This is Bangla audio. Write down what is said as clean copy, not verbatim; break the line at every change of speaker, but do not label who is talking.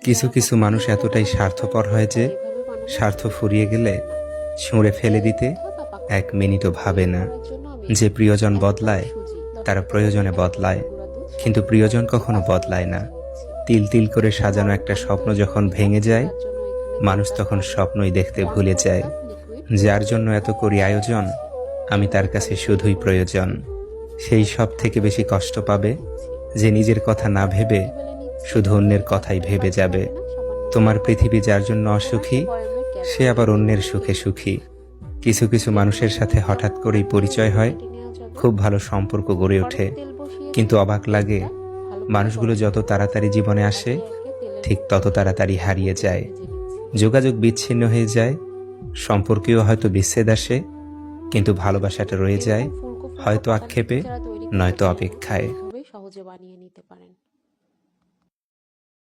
কিছু কিছু মানুষ এতটাই স্বার্থপর হয় যে স্বার্থ ফুরিয়ে গেলে ছুঁড়ে ফেলে দিতে এক মিনিটও ভাবে না। যে প্রিয়জন বদলায় তারা প্রয়োজনে বদলায়, কিন্তু প্রিয়জন কখনো বদলায় না। তিল তিল করে সাজানো একটা স্বপ্ন যখন ভেঙে যায়, মানুষ তখন স্বপ্নই দেখতে ভুলে যায়। যার জন্য এত করি আয়োজন, আমি তার কাছে শুধুই প্রয়োজন। সেই সব থেকে বেশি কষ্ট পাবে যে নিজের কথা না ভেবে শুধু অন্যের কথাই ভেবে যাবে। তোমার পৃথিবী যার জন্য অসুখী, সে আবার অন্যের সুখে সুখী। কিছু কিছু মানুষের সাথে হঠাৎ করেই পরিচয় হয়, খুব ভালো সম্পর্ক গড়ে ওঠে, কিন্তু অবাক লাগে মানুষগুলো যত তাড়াতাড়ি জীবনে আসে ঠিক তত তাড়াতাড়ি হারিয়ে যায়। যোগাযোগ বিচ্ছিন্ন হয়ে যায়, সম্পর্কেও হয়তো বিচ্ছেদ আসে, কিন্তু ভালোবাসাটা রয়ে যায়, হয়তো আক্ষেপে নয়তো অপেক্ষায়।